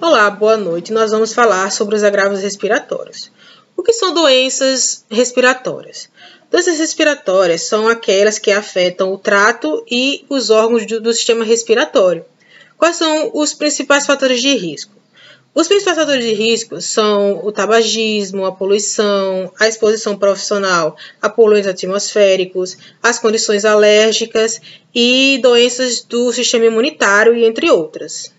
Olá, boa noite. Nós vamos falar sobre os agravos respiratórios. O que são doenças respiratórias? Doenças respiratórias são aquelas que afetam o trato e os órgãos do sistema respiratório. Quais são os principais fatores de risco? Os principais fatores de risco são o tabagismo, a poluição, a exposição profissional a poluentes atmosféricos, as condições alérgicas e doenças do sistema imunitário, e entre outras.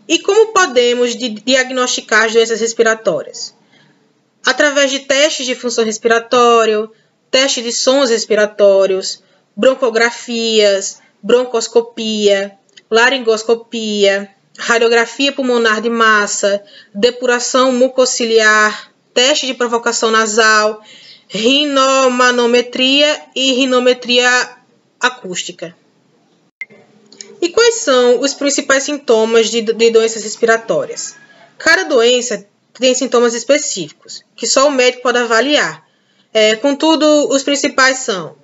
E como podemos diagnosticar as doenças respiratórias? Através de testes de função respiratória, testes de sons respiratórios, broncografias, broncoscopia, laringoscopia, radiografia pulmonar de massa, depuração mucociliar, teste de provocação nasal, rinomanometria e rinometria acústica. E quais são os principais sintomas de doenças respiratórias? Cada doença tem sintomas específicos, que só o médico pode avaliar. Contudo, os principais são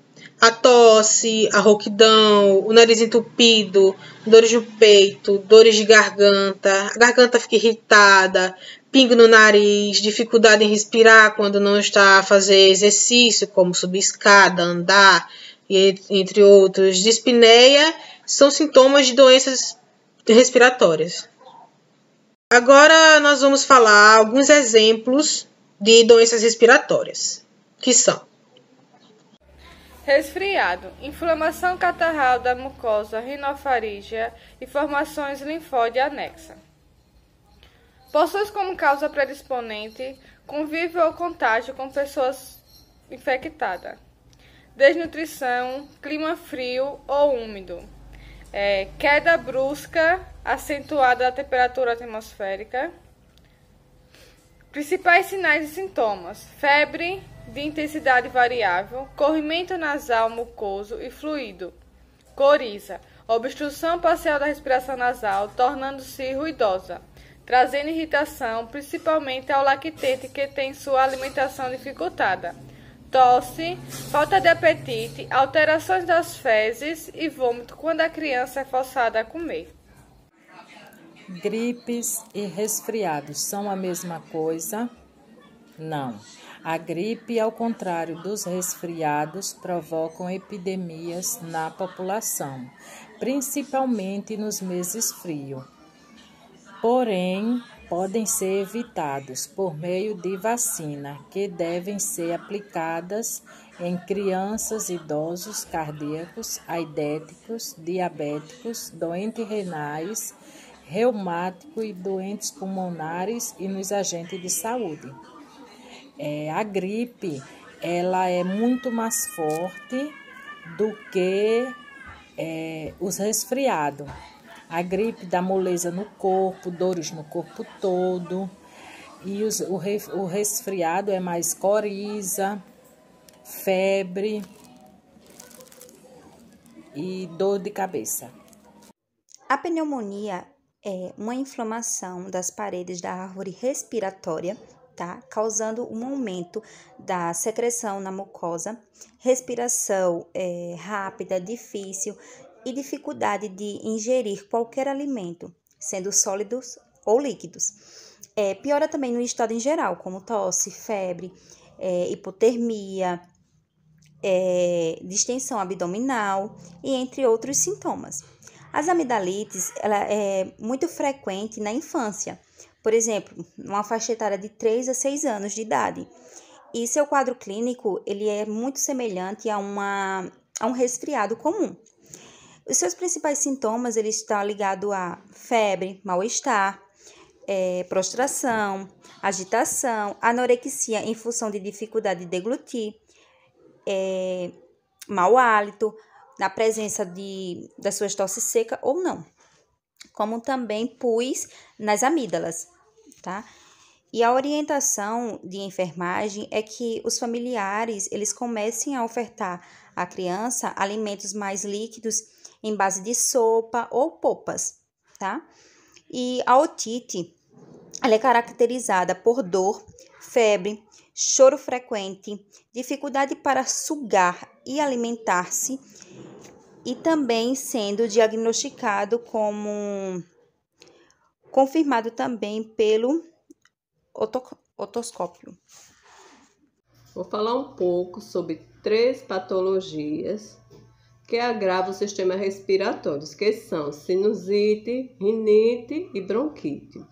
a tosse, a rouquidão, o nariz entupido, dores no peito, dores de garganta, a garganta fica irritada, pingo no nariz, dificuldade em respirar quando não está a fazer exercício, como subir escada, andar, entre outros. Dispneia são sintomas de doenças respiratórias. Agora nós vamos falar alguns exemplos de doenças respiratórias, que são resfriado, inflamação catarral da mucosa rinofaríngea e formações linfóide anexa. Possui como causa predisponente convívio ou contágio com pessoas infectadas. Desnutrição, clima frio ou úmido. Queda brusca, acentuada da temperatura atmosférica. Principais sinais e sintomas: febre de intensidade variável, corrimento nasal mucoso e fluido, coriza, obstrução parcial da respiração nasal, tornando-se ruidosa, trazendo irritação, principalmente ao lactente que tem sua alimentação dificultada, tosse, falta de apetite, alterações das fezes e vômito quando a criança é forçada a comer. Gripes e resfriados são a mesma coisa? Não. A gripe, ao contrário dos resfriados, provocam epidemias na população, principalmente nos meses frios. Porém, podem ser evitados por meio de vacina, que devem ser aplicadas em crianças, idosos, cardíacos, aidéticos, diabéticos, doentes renais, reumáticos e doentes pulmonares e nos agentes de saúde. A gripe, ela é muito mais forte do que os resfriados. A gripe dá moleza no corpo, dores no corpo todo. E o resfriado é mais coriza, febre e dor de cabeça. A pneumonia é uma inflamação das paredes da árvore respiratória, causando um aumento da secreção na mucosa, respiração rápida, difícil e dificuldade de ingerir qualquer alimento, sendo sólidos ou líquidos. Piora também no estado em geral, como tosse, febre, hipotermia, distensão abdominal e entre outros sintomas. As amidalites, ela é muito frequente na infância, por exemplo, uma faixa etária de 3 a 6 anos de idade. E seu quadro clínico, ele é muito semelhante a um resfriado comum. Os seus principais sintomas, eles estão ligados a febre, mal-estar, prostração, agitação, anorexia em função de dificuldade de deglutir, mau hálito, na presença das suas tosse seca ou não, como também pus nas amígdalas, E a orientação de enfermagem é que os familiares, eles comecem a ofertar à criança alimentos mais líquidos em base de sopa ou polpas, E a otite, ela é caracterizada por dor, febre, choro frequente, dificuldade para sugar e alimentar-se, e também sendo diagnosticado como confirmado também pelo otoscópio. Vou falar um pouco sobre 3 patologias que agravam o sistema respiratório, que são sinusite, rinite e bronquite.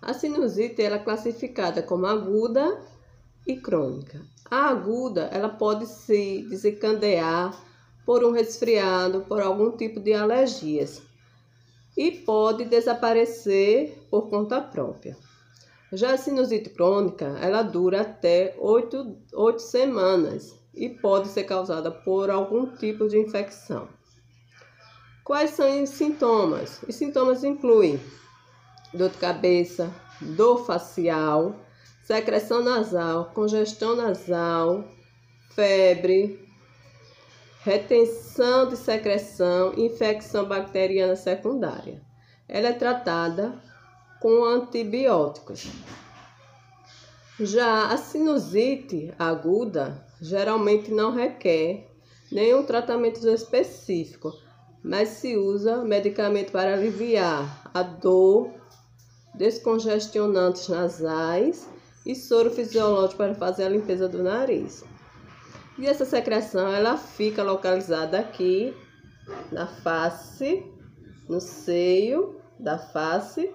A sinusite ela é classificada como aguda e crônica. A aguda ela pode se desencadear por um resfriado, por algum tipo de alergias e pode desaparecer por conta própria. Já a sinusite crônica, ela dura até 8 semanas e pode ser causada por algum tipo de infecção. Quais são os sintomas? Os sintomas incluem dor de cabeça, dor facial, secreção nasal, congestão nasal, febre, retenção de secreção e infecção bacteriana secundária. Ela é tratada com antibióticos. Já a sinusite aguda geralmente não requer nenhum tratamento específico, mas se usa medicamento para aliviar a dor, descongestionantes nasais e soro fisiológico para fazer a limpeza do nariz. E essa secreção ela fica localizada aqui na face, no seio da face,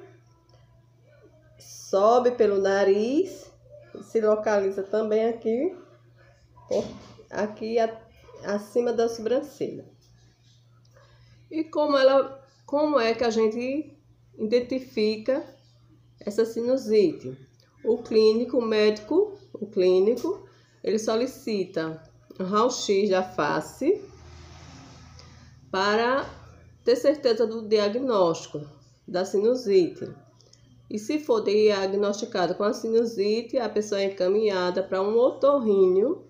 sobe pelo nariz e se localiza também aqui acima da sobrancelha. E como é que a gente identifica essa sinusite? O médico, ele solicita um raio-x da face para ter certeza do diagnóstico da sinusite. E se for diagnosticado com a sinusite, a pessoa é encaminhada para um otorrino.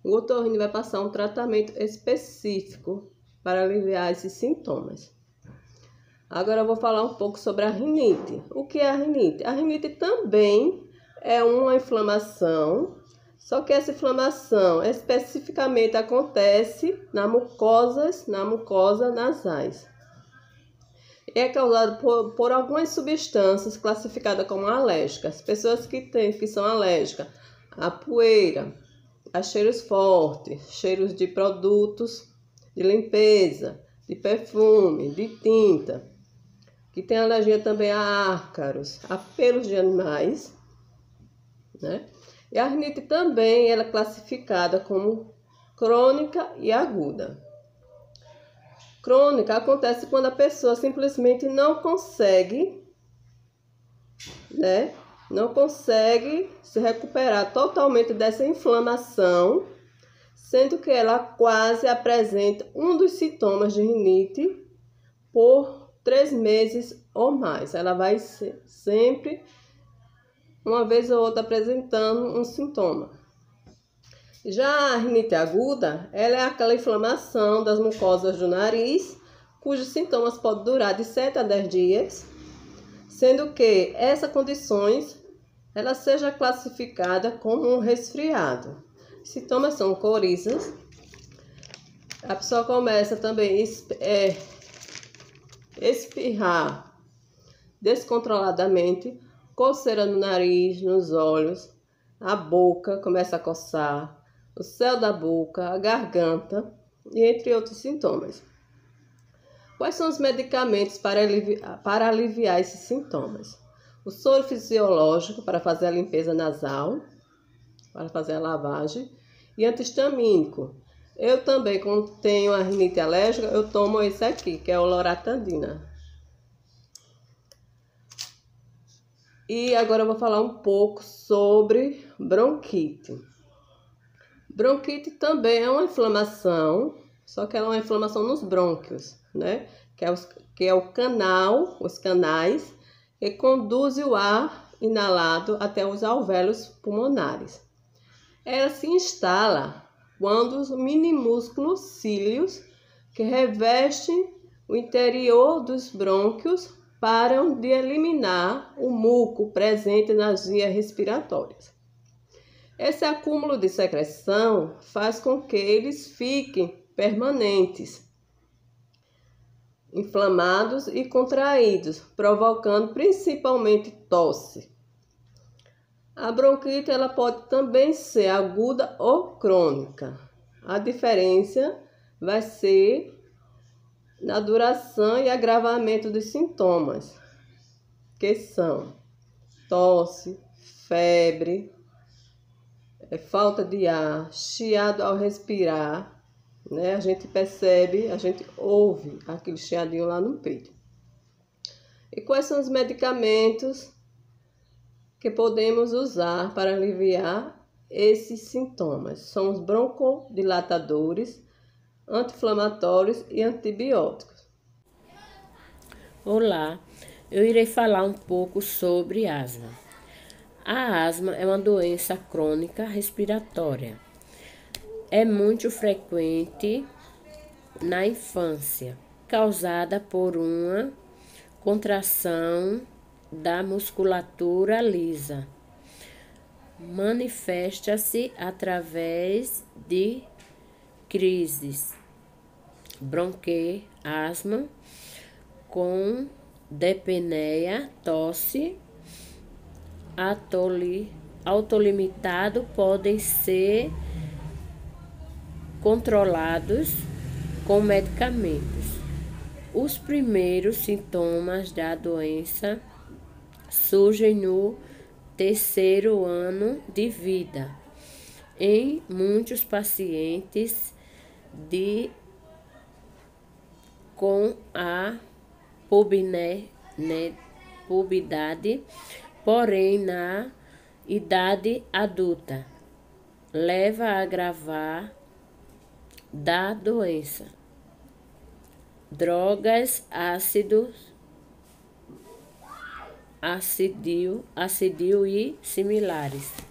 O otorrino vai passar um tratamento específico para aliviar esses sintomas. Agora eu vou falar um pouco sobre a rinite. O que é a rinite? A rinite também é uma inflamação, só que essa inflamação especificamente acontece na mucosa nasais. É causado por algumas substâncias classificadas como alérgicas. Pessoas que são alérgicas à poeira, a cheiros fortes, cheiros de produtos de limpeza, de perfume, de tinta, que tem alergia também a ácaros, a pelos de animais, né? E a rinite também ela é classificada como crônica e aguda. Crônica acontece quando a pessoa simplesmente não consegue se recuperar totalmente dessa inflamação, sendo que ela quase apresenta um dos sintomas de rinite por 3 meses ou mais. Ela vai sempre, uma vez ou outra, apresentando um sintoma. Já a rinite aguda, ela é aquela inflamação das mucosas do nariz, cujos sintomas podem durar de 7 a 10 dias, sendo que essa condições ela seja classificada como um resfriado. Os sintomas são corizas, a pessoa começa também a espirrar descontroladamente, coceira no nariz, nos olhos, a boca começa a coçar, o céu da boca, a garganta, e entre outros sintomas. Quais são os medicamentos para aliviar esses sintomas? O soro fisiológico para fazer a limpeza nasal, para fazer a lavagem, e antihistamínico. Eu também, quando tenho a rinite alérgica, eu tomo esse aqui, que é o loratadina. E agora eu vou falar um pouco sobre bronquite. Bronquite também é uma inflamação, só que ela é uma inflamação nos brônquios, né? Que é o canal, os canais, que conduz o ar inalado até os alvéolos pulmonares. Ela se instala quando os minúsculos cílios que revestem o interior dos brônquios param de eliminar o muco presente nas vias respiratórias. Esse acúmulo de secreção faz com que eles fiquem permanentes. inflamados e contraídos, provocando principalmente tosse. A bronquite ela pode também ser aguda ou crônica. A diferença vai ser na duração e agravamento dos sintomas, que são tosse, febre, falta de ar, chiado ao respirar, né? A gente percebe, a gente ouve aquele chiadinho lá no peito. E quais são os medicamentos que podemos usar para aliviar esses sintomas? São os broncodilatadores, anti-inflamatórios e antibióticos. Olá, eu irei falar um pouco sobre asma. A asma é uma doença crônica respiratória. É muito frequente na infância, causada por uma contração da musculatura lisa. Manifesta-se através de crises bronquiasma com dispneia, tosse, autolimitado, podem ser controlados com medicamentos. Os primeiros sintomas da doença surgem no terceiro ano de vida. Em muitos pacientes com a puberdade, porém na idade adulta, leva a agravar da doença. Drogas, ácido e similares.